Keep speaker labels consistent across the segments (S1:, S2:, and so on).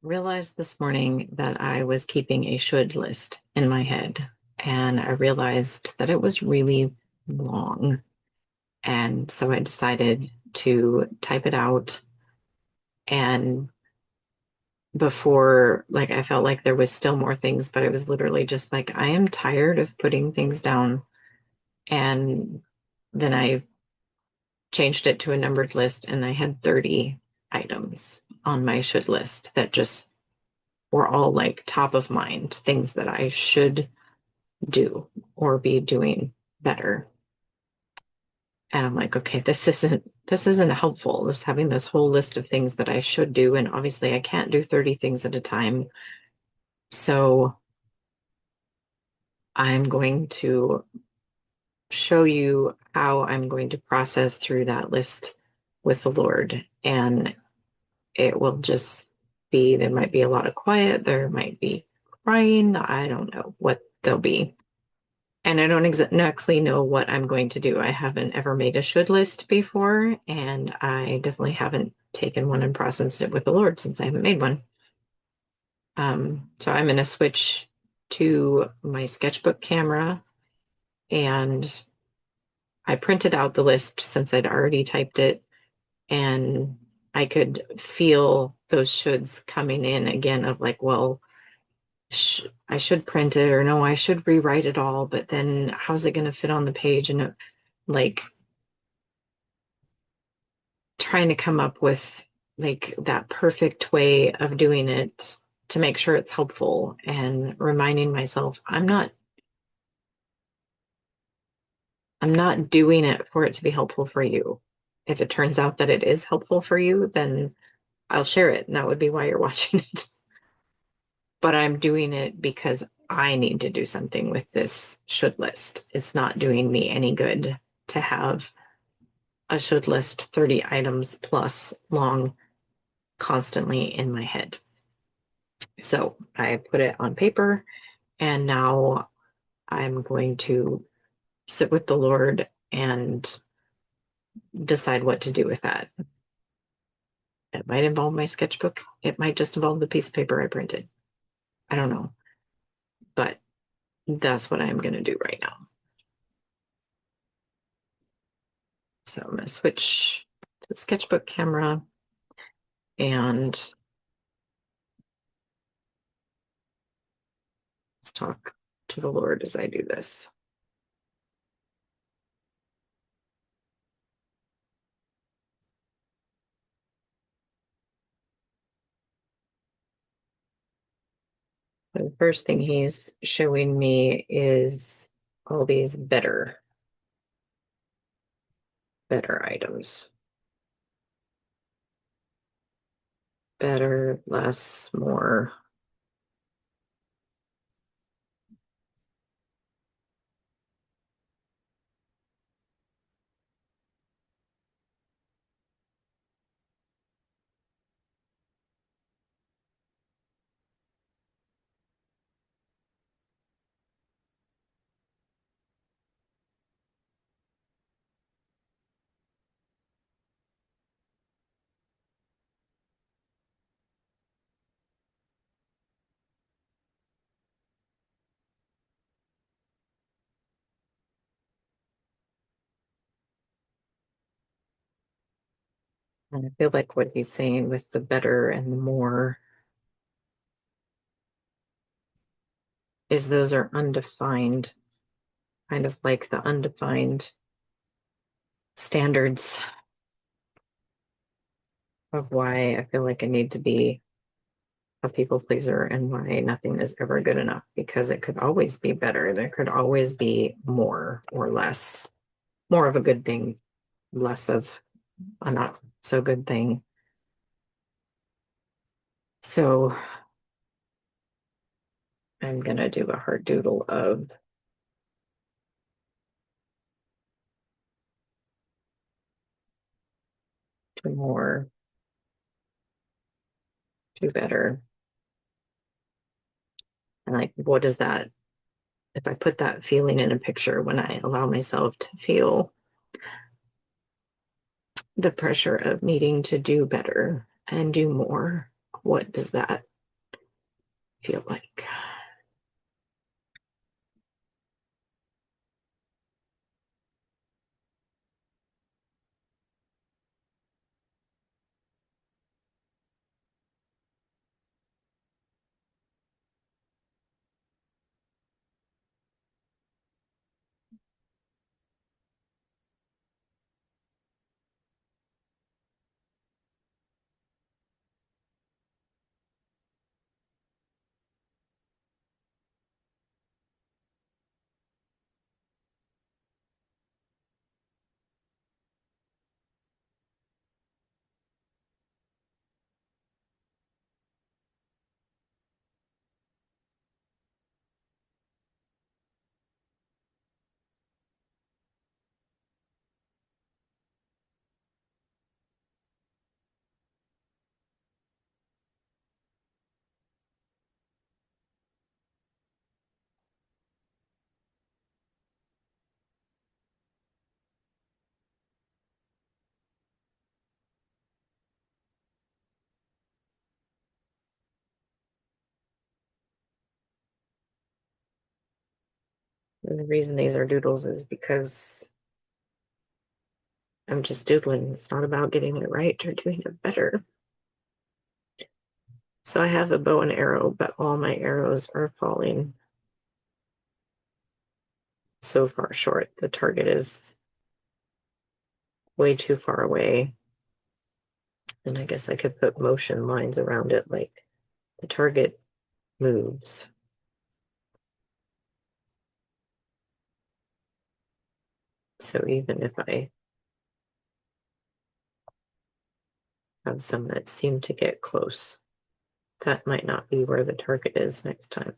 S1: Realized this morning that I was keeping a should list in my head, and I realized that it was really long. And so I decided to type it out. And before, like, I felt like there was still more things, but it was literally just like, I am tired of putting things down. And then I changed it to a numbered list, and I had 30 items on my should list that just were all like top of mind things that I should do or be doing better. And I'm like, okay, this isn't helpful. Just having this whole list of things that I should do. And obviously I can't do 30 things at a time. So I'm going to show you how I'm going to process through that list with the Lord. And it will just be, there might be a lot of quiet, there might be crying. I don't know what there'll be. And I don't exactly know what I'm going to do. I haven't ever made a should list before, and I definitely haven't taken one and processed it with the Lord since I haven't made one. So I'm going to switch to my sketchbook camera, and I printed out the list since I'd already typed it, and I could feel those shoulds coming in again of like, well, I should print it, or no, I should rewrite it all, but then how's it going to fit on the page? And like trying to come up with like that perfect way of doing it to make sure it's helpful, and reminding myself I'm not doing it for it to be helpful for you. If it turns out that it is helpful for you, then I'll share it, and that would be why you're watching it. But I'm doing it because I need to do something with this should list. It's not doing me any good to have a should list 30 items plus long constantly in my head. So I put it on paper, and now I'm going to sit with the Lord and decide what to do with that. It might involve my sketchbook. It might just involve the piece of paper I printed. I don't know, but that's what I'm going to do right now. So I'm going to switch to the sketchbook camera and let's talk to the Lord as I do this. The first thing he's showing me is all these better items. Better, less, more. And I feel like what he's saying with the better and the more is those are undefined, kind of like the undefined standards of why I feel like I need to be a people pleaser and why nothing is ever good enough, because it could always be better. There could always be more or less, more of a good thing, less of a not so good thing. So I'm going to do a heart doodle of do more, do better. And like, what does that if I put that feeling in a picture, when I allow myself to feel the pressure of needing to do better and do more, what does that feel like? And the reason these are doodles is because I'm just doodling. It's not about getting it right or doing it better. So I have a bow and arrow, but all my arrows are falling so far short. The target is way too far away. And I guess I could put motion lines around it, like the target moves. So even if I have some that seem to get close, that might not be where the target is next time.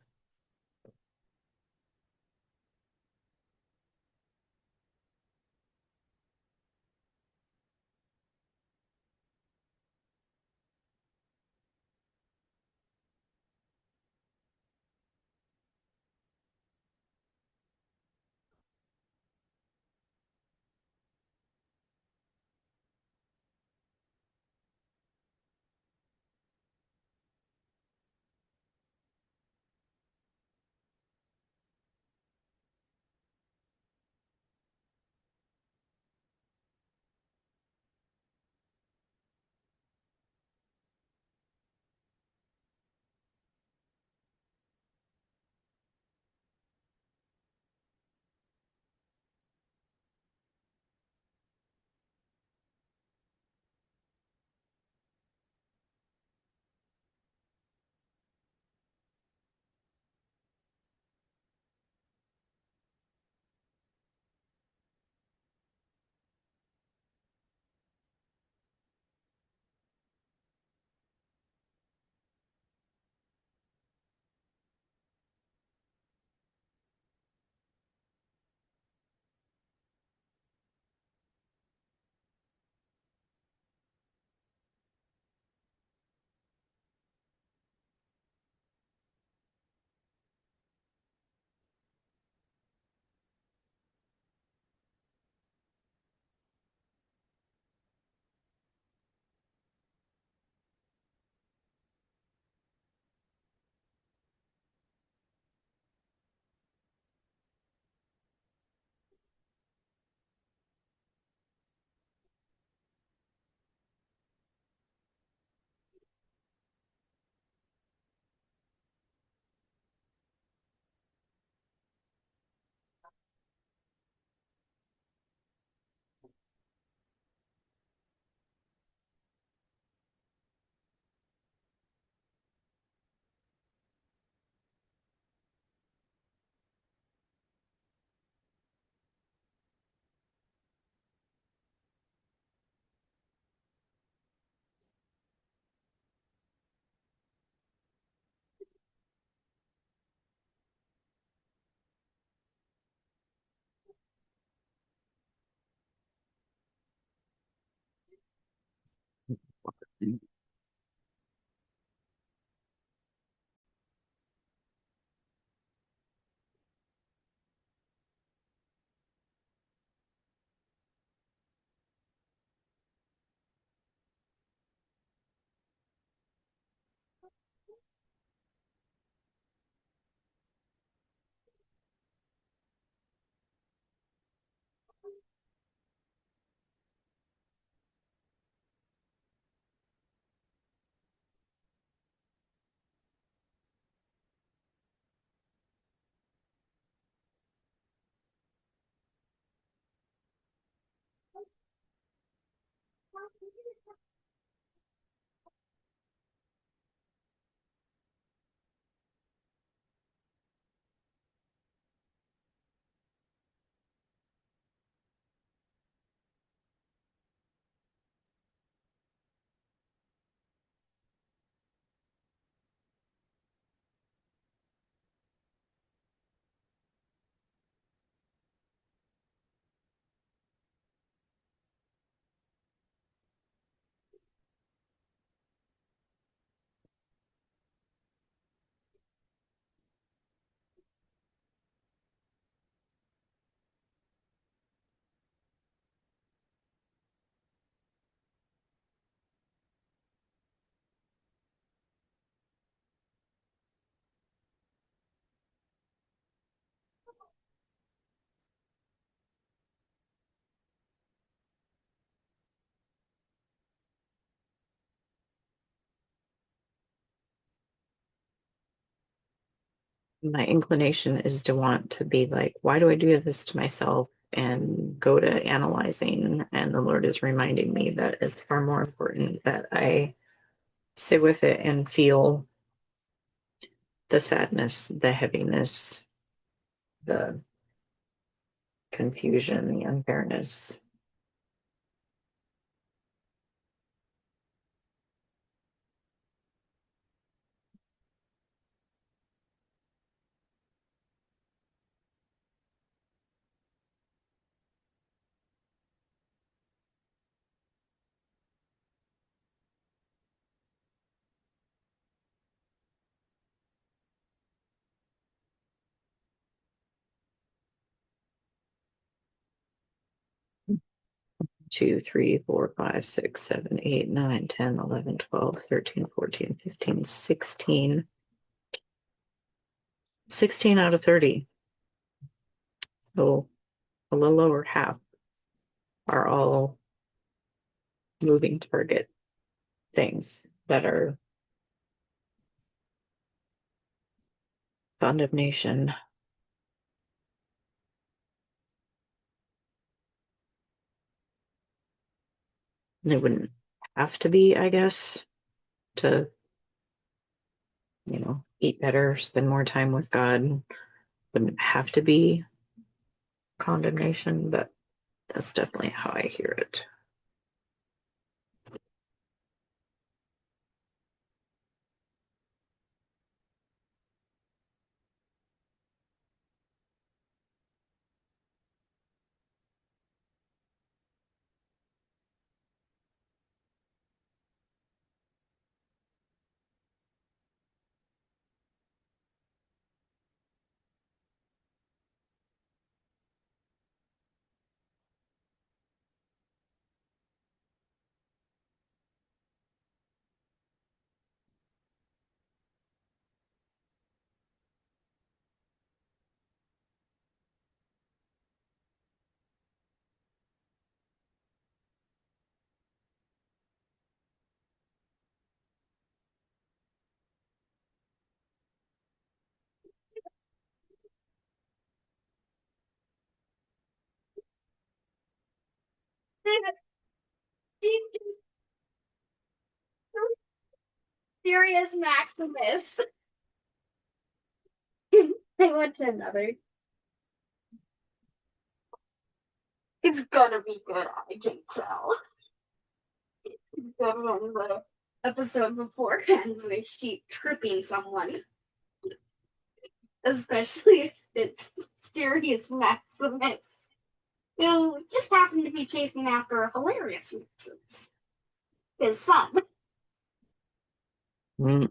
S1: My inclination is to want to be like, why do I do this to myself? And go to analyzing. And the Lord is reminding me that it's far more important that I sit with it and feel the sadness, the heaviness, the confusion, the unfairness. Two, three, four, five, six, seven, 8, 9, 10, 11, 12, 13, 14, 15, 16. 16 out of 30. So a little over half are all moving target things that are condemnation. They wouldn't have to be, I guess, to, eat better, spend more time with God. Wouldn't have to be condemnation, but that's definitely how I hear it.
S2: Serious Maximus. I went to another. It's gonna be good, I can tell. It's good when the episode before ends with she tripping someone. Especially if it's Serious Maximus. Who just happened to be chasing after a hilarious Maximus. His son.
S1: Mm.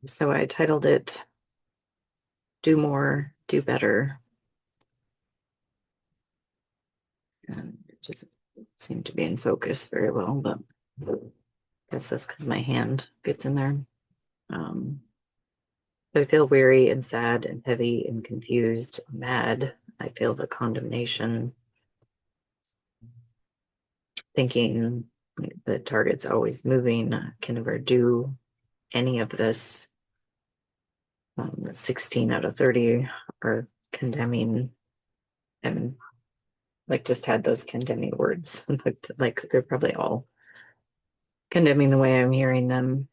S1: So I titled it Do More, Do Better. And it just seemed to be in focus very well, but I guess that's because my hand gets in there. Um, I feel weary and sad and heavy and confused, mad. I feel the condemnation, thinking the target's always moving, can never do any of this. 16 out of 30 are condemning and like just had those condemning words. Like they're probably all condemning the way I'm hearing them.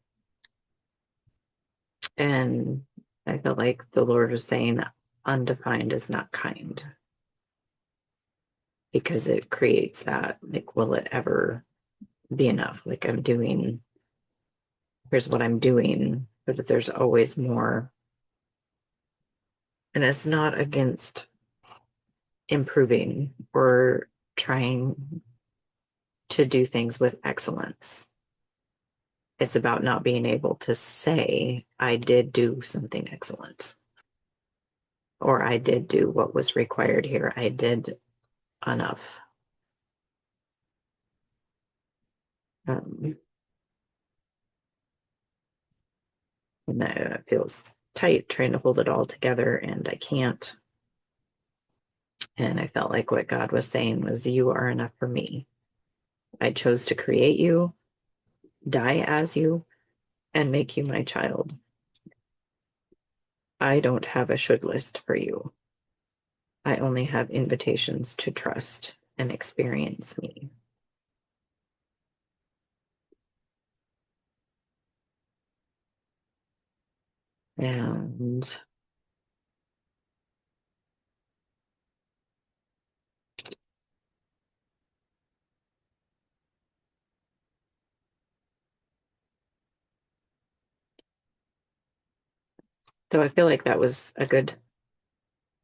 S1: And I felt like the Lord was saying, undefined is not kind because it creates that, like, will it ever be enough? Like, here's what I'm doing, but if there's always more. And it's not against improving or trying to do things with excellence. It's about not being able to say, I did do something excellent, or I did do what was required here. I did enough. Um, and that feels tight trying to hold it all together, and I can't. And I felt like what God was saying was, you are enough for me. I chose to create you, die as you, and make you my child. I don't have a should list for you. I only have invitations to trust and experience me. And so I feel like that was a good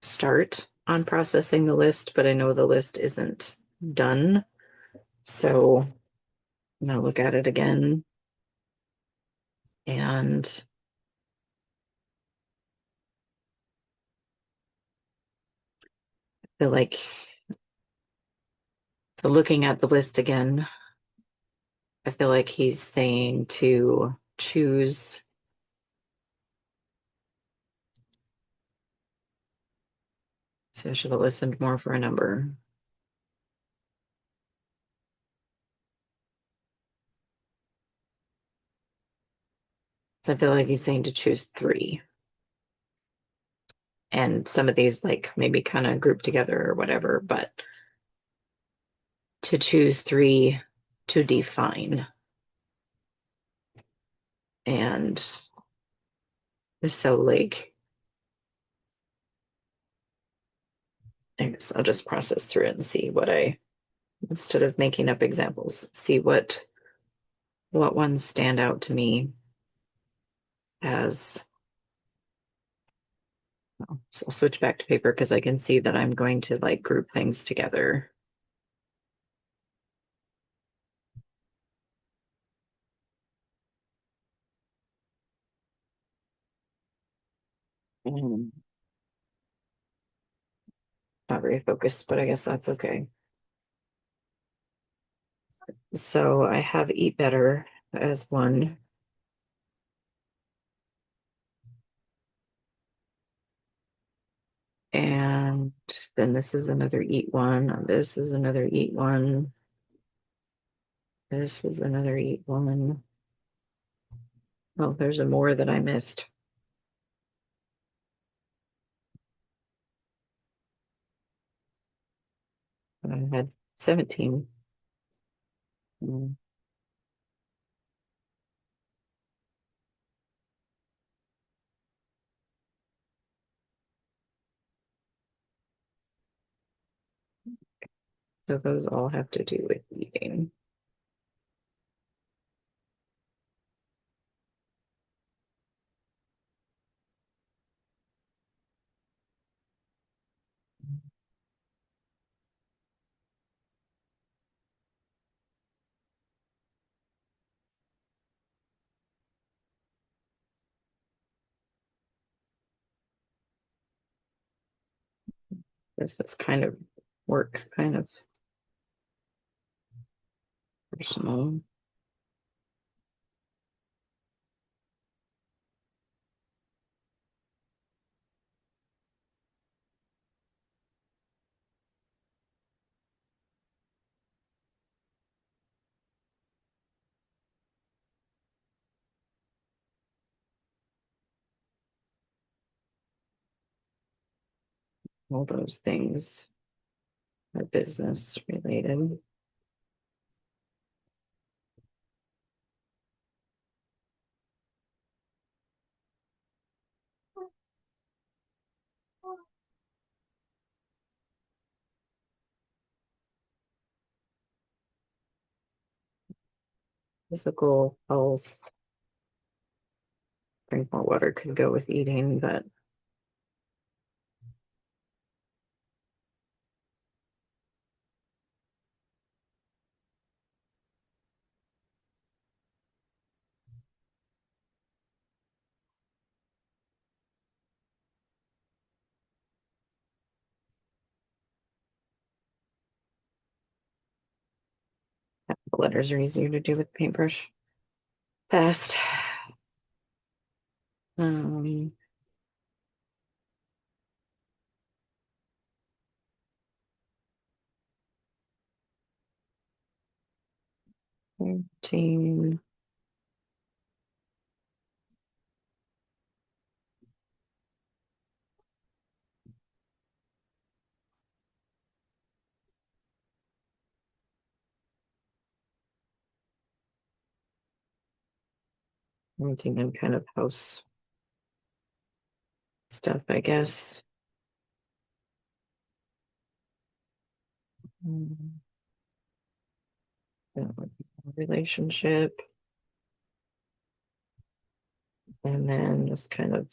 S1: start on processing the list, but I know the list isn't done. So I'm going to look at it again and feel like, so looking at the list again, I feel like he's saying to choose. So I should have listened more for a number. So I feel like he's saying to choose three. And some of these, like maybe kind of group together or whatever, but to choose three to define. And so, like, I guess I'll just process through it and see what instead of making up examples, see what ones stand out to me as. So I'll switch back to paper because I can see that I'm going to like group things together. Mm, not very focused, but I guess that's okay. So I have eat better as one. And then this is another eat one. This is another eat one. This is another eat one. Oh, there's a more that I missed. I had 17. Mm, so those all have to do with eating. This is kind of work, kind of personal. All those things are business related. Physical health, drink more water could go with eating, but the letters are easier to do with paintbrush. Fast. Um, 13, anything in kind of house stuff, I guess. Um, relationship, and then just kind of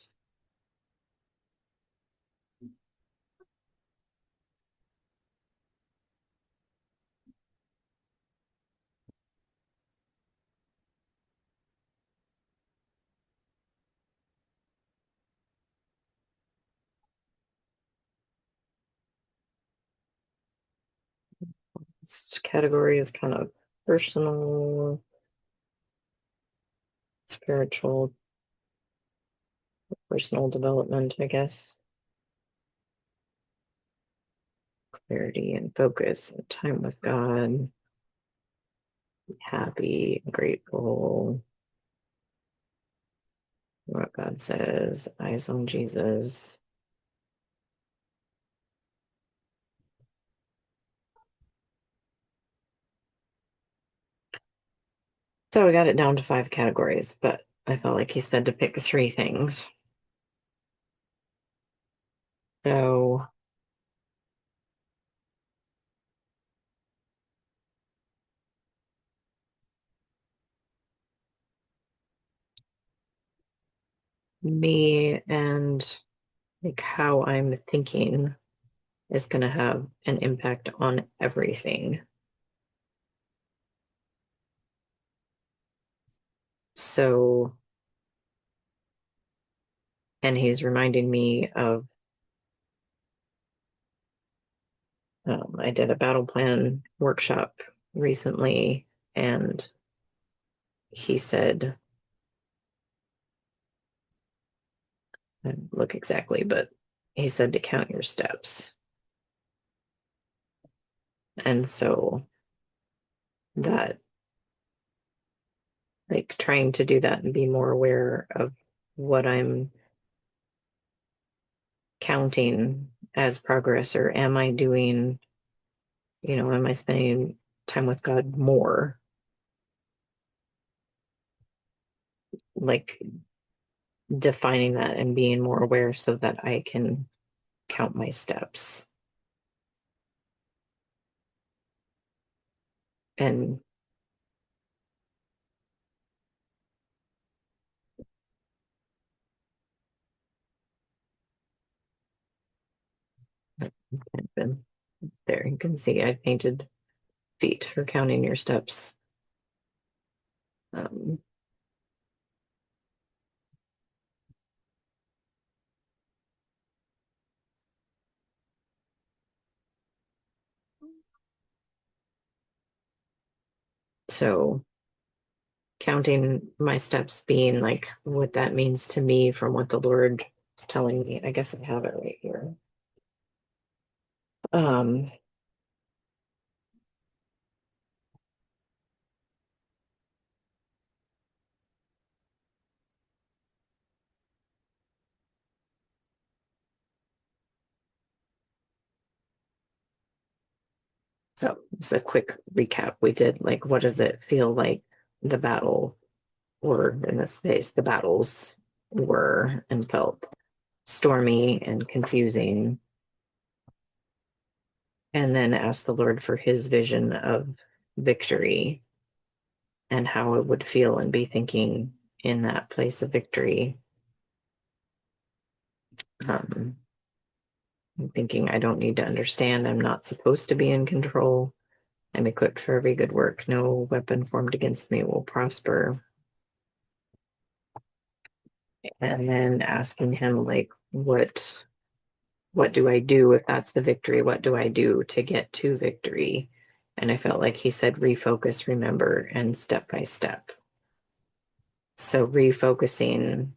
S1: this category is kind of personal, spiritual, personal development, I guess. Clarity and focus and time with God, happy, grateful, what God says, eyes on Jesus. So we got it down to 5 categories, but I felt like he said to pick 3 things. So me and like how I'm thinking is going to have an impact on everything. So, and he's reminding me of I did a battle plan workshop recently, and he said, I don't look exactly, but he said to count your steps. And so that, like, trying to do that and be more aware of what I'm counting as progress, or am I doing, am I spending time with God more? Like defining that and being more aware so that I can count my steps. And I've been there. You can see I painted feet for counting your steps. Um, So counting my steps being like what that means to me from what the Lord is telling me. I guess I have it right here. Um, so just a quick recap. We did like, what does it feel like the battle, or in this case, the battles were and felt stormy and confusing, and then ask the Lord for his vision of victory and how it would feel and be thinking in that place of victory. Um, I'm thinking I don't need to understand. I'm not supposed to be in control. I'm equipped for every good work. No weapon formed against me will prosper. And then asking him, like, what do I do if that's the victory? What do I do to get to victory? And I felt like he said refocus, remember, and step by step. So refocusing,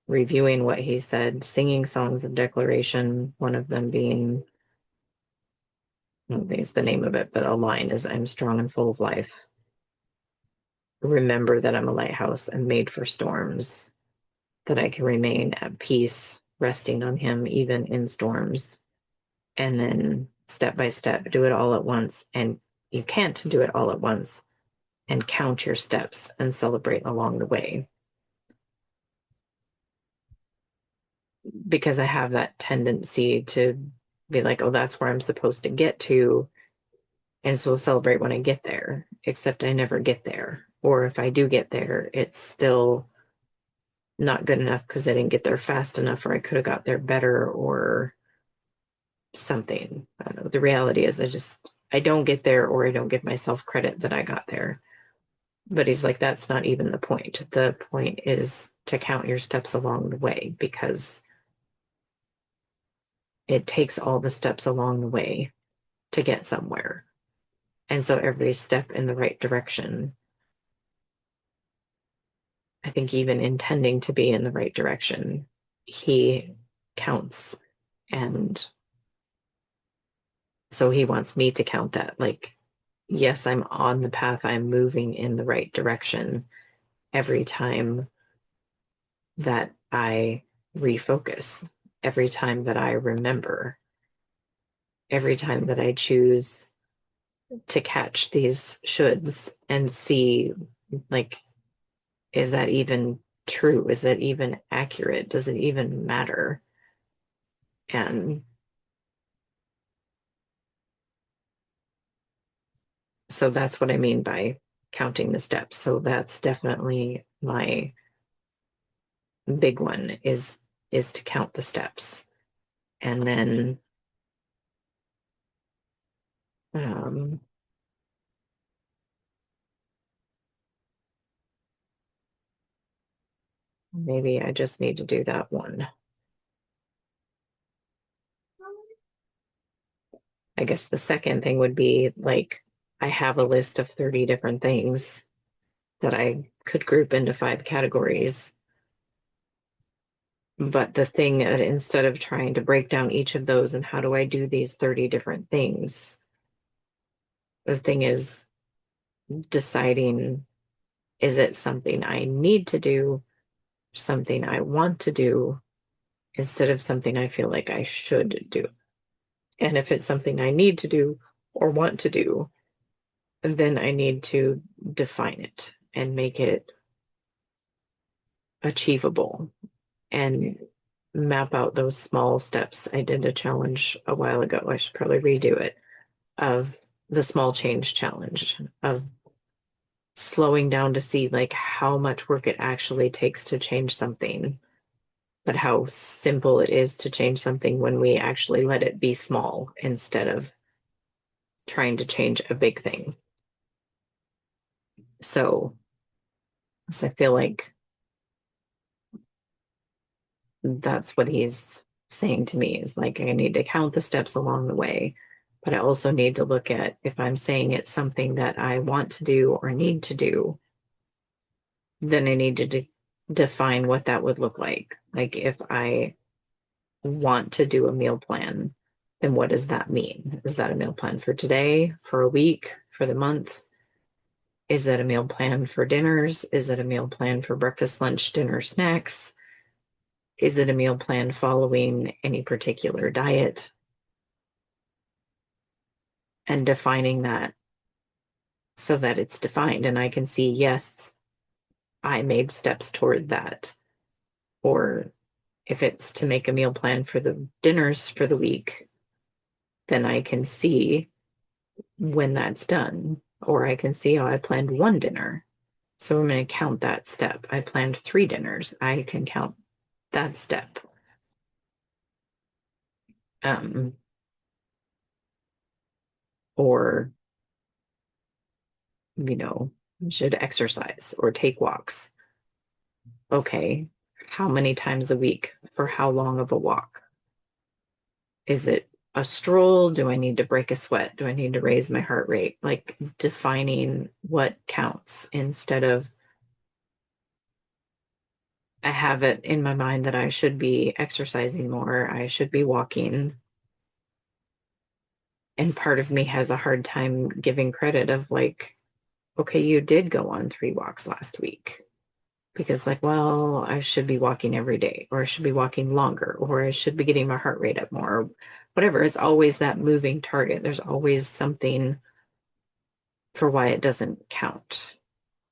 S1: reviewing what he said, singing songs of declaration, one of them being, I don't think it's the name of it, but a line is I'm strong and full of life. Remember that I'm a lighthouse and made for storms, that I can remain at peace, resting on him even in storms. And then step by step, do it all at once. And you can't do it all at once, and count your steps and celebrate along the way. Because I have that tendency to be like, oh, that's where I'm supposed to get to. And so we'll celebrate when I get there, except I never get there. Or if I do get there, it's still not good enough because I didn't get there fast enough, or I could have got there better, or something. I don't know. The reality is, I don't get there, or I don't give myself credit that I got there. But he's like, that's not even the point. The point is to count your steps along the way, because it takes all the steps along the way to get somewhere. And so every step in the right direction, I think even intending to be in the right direction, he counts. And so he wants me to count that. Like, yes, I'm on the path, I'm moving in the right direction every time that I refocus, every time that I remember, every time that I choose to catch these shoulds and see, like, is that even true? Is it even accurate? Does it even matter? And so that's what I mean by counting the steps. So that's definitely my big one is to count the steps. And then um, maybe I just need to do that one. I guess the second thing would be like I have a list of 30 different things that I could group into 5 categories. But the thing that instead of trying to break down each of those and how do I do these 30 different things, the thing is deciding, is it something I need to do, something I want to do, instead of something I feel like I should do. And if it's something I need to do or want to do, then I need to define it and make it achievable and map out those small steps. I did a challenge a while ago. I should probably redo it, of the small change challenge, of slowing down to see like how much work it actually takes to change something, but how simple it is to change something when we actually let it be small instead of trying to change a big thing. So I feel like that's what he's saying to me, is like I need to count the steps along the way, But I also need to look at if I'm saying it's something that I want to do or need to do, then I need to define what that would look like. Like if I want to do a meal plan, then what does that mean? Is that a meal plan for today, for a week, for the month? Is it a meal plan for dinners? Is it a meal plan for breakfast, lunch, dinner, snacks? Is it a meal plan following any particular diet? And defining that so that it's defined and I can see, yes, I made steps toward that. Or if it's to make a meal plan for the dinners for the week, then I can see when that's done. Or I can see, oh, I planned one dinner. So I'm going to count that step. I planned three dinners. I can count that step. Um, or, you know, should exercise or take walks. Okay, how many times a week for how long of a walk? Is it a stroll? Do I need to break a sweat? Do I need to raise my heart rate? Like defining what counts instead of I have it in my mind that I should be exercising more, I should be walking. And part of me has a hard time giving credit of like, okay, you did go on 3 walks last week. Because, like, well, I should be walking every day, or I should be walking longer, or I should be getting my heart rate up more, or whatever. It's always that moving target. There's always something for why it doesn't count.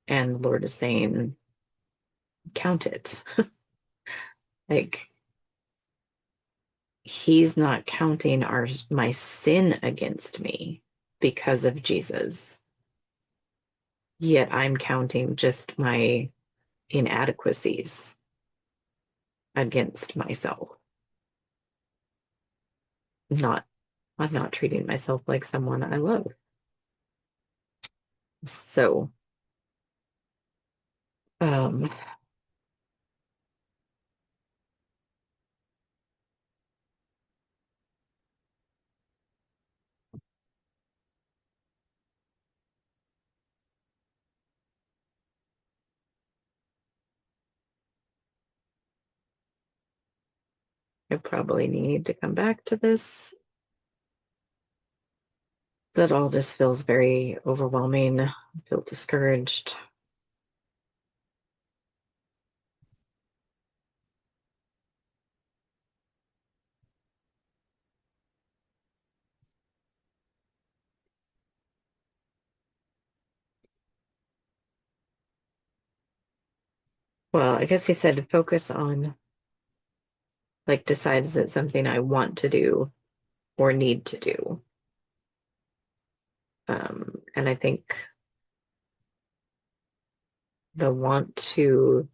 S1: And the Lord is saying, count it. Like, He's not counting my sin against me because of Jesus. Yet I'm counting just my inadequacies against myself. Not, I'm not treating myself like someone I love. So, um, I probably need to come back to this. That all just feels very overwhelming. I feel discouraged. Well, I guess he said to focus on, like, decide is it something I want to do or need to do? And I think the want to,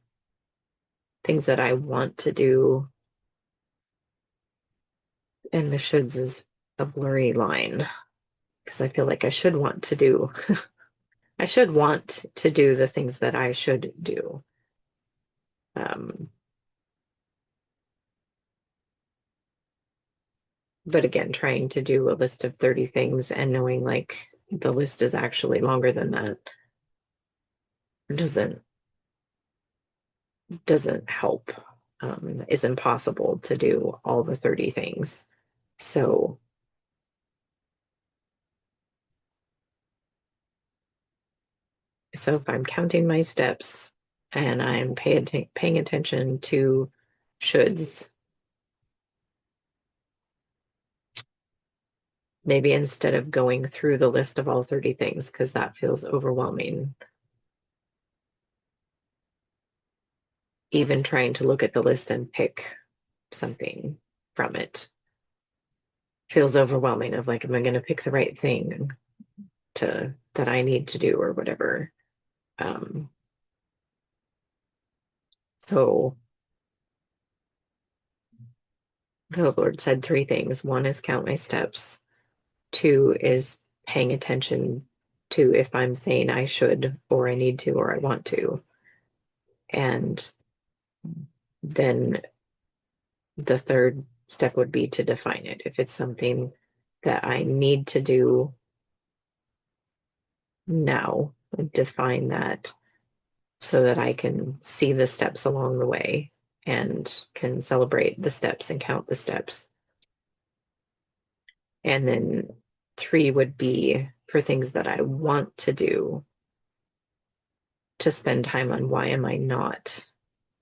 S1: things that I want to do and the shoulds is a blurry line because I feel like I should want to do, I should want to do the things that I should do. Um, but again, trying to do a list of 30 things and knowing like the list is actually longer than that doesn't doesn't help. Is impossible to do all the 30 things. So so if I'm counting my steps and I'm paying attention to shoulds, maybe instead of going through the list of all 30 things, because that feels overwhelming, even trying to look at the list and pick something from it feels overwhelming of like, am I going to pick the right thing to that I need to do or whatever. Um, so the Lord said 3 things. One is count my steps. Two is paying attention to if I'm saying I should or I need to or I want to. And then the third step would be to define it. If it's something that I need to do now, define that so that I can see the steps along the way and can celebrate the steps and count the steps. And then three would be for things that I want to do, to spend time on why am I not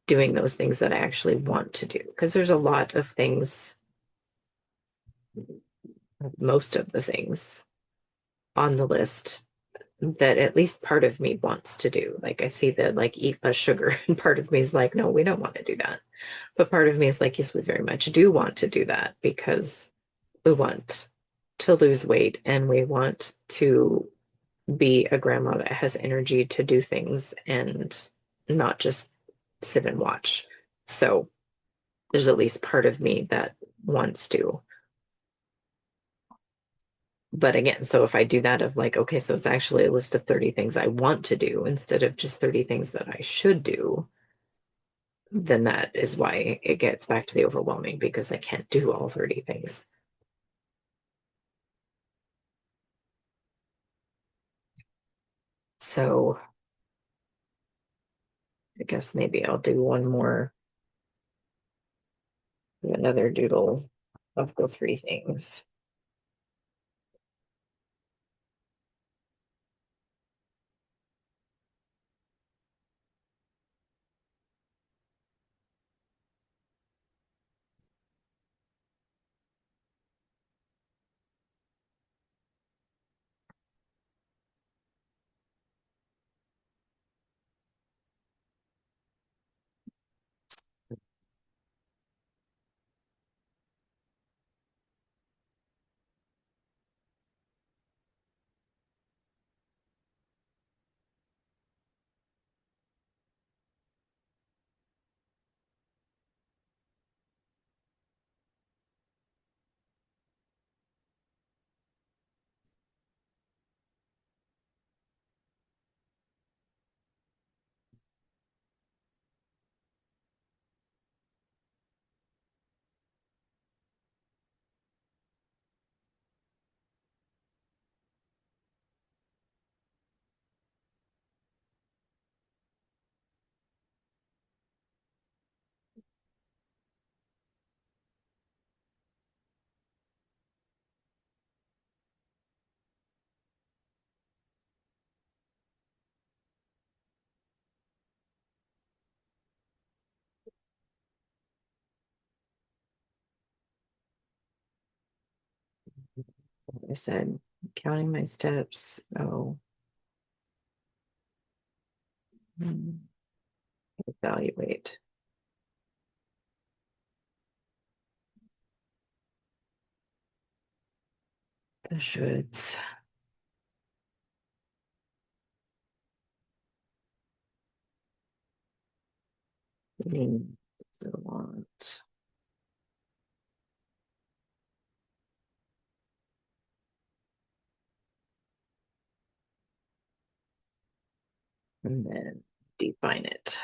S1: doing those things that I actually want to do? Because there's a lot of things, most of the things on the list that at least part of me wants to do. Like I see that like eat less sugar, and part of me is like, no, we don't want to do that. But part of me is like, yes, we very much do want to do that because we want to lose weight and we want to be a grandma that has energy to do things and not just sit and watch. So there's at least part of me that wants to. But again, so if I do that of like, okay, so it's actually a list of 30 things I want to do instead of just 30 things that I should do, then that is why it gets back to the overwhelming because I can't do all 30 things. So I guess maybe I'll do one more, another doodle of the three things. I said, counting my steps. Oh, evaluate the shoulds. Needs a want. And then define it.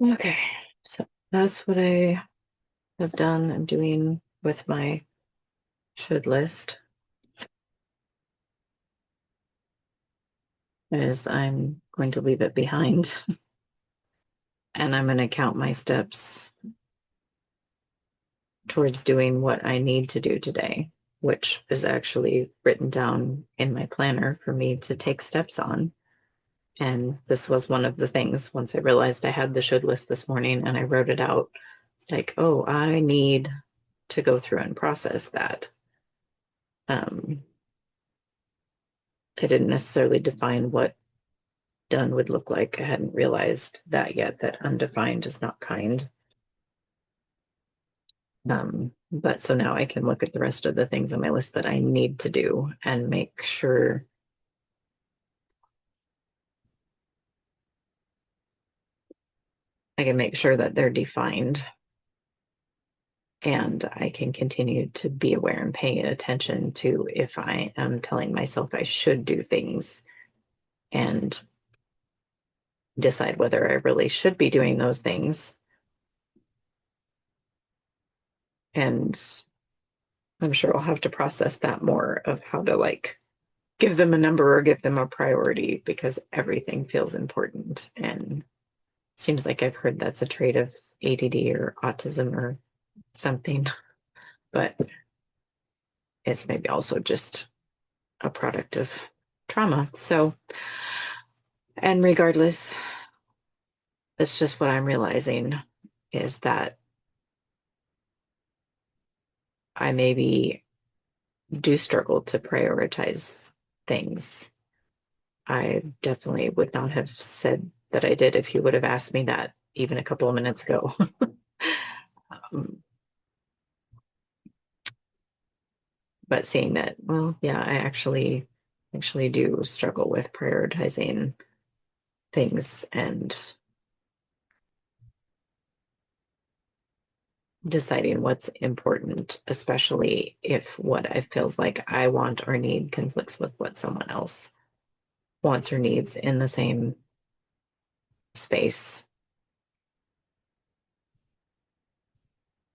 S1: Okay, so that's what I have done. I'm doing with my should list is I'm going to leave it behind and I'm going to count my steps towards doing what I need to do today, which is actually written down in my planner for me to take steps on. And this was one of the things once I realized I had the should list this morning and I wrote it out. It's like, oh, I need to go through and process that. Um, I didn't necessarily define what done would look like. I hadn't realized that yet, that undefined is not kind. But so now I can look at the rest of the things on my list that I need to do and make sure I can make sure that they're defined and I can continue to be aware and pay attention to if I am telling myself I should do things and decide whether I really should be doing those things. And I'm sure I'll have to process that more of how to like give them a number or give them a priority because everything feels important. And seems like I've heard that's a trait of ADD or autism or something, but it's maybe also just a product of trauma. So, and regardless, it's just what I'm realizing is that I maybe do struggle to prioritize things. I definitely would not have said that I did if you would have asked me that even a couple of minutes ago. um, but seeing that, well, yeah, I actually do struggle with prioritizing things and deciding what's important, especially if what I feels like I want or need conflicts with what someone else wants or needs in the same space.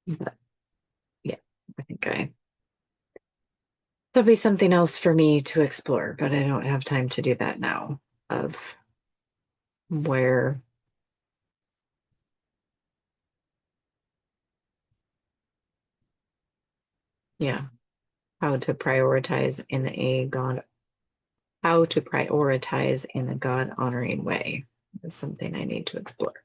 S1: But yeah, I think there'll be something else for me to explore, but I don't have time to do that now of where, yeah, how to prioritize in a God, how to prioritize in a God honoring way is something I need to explore.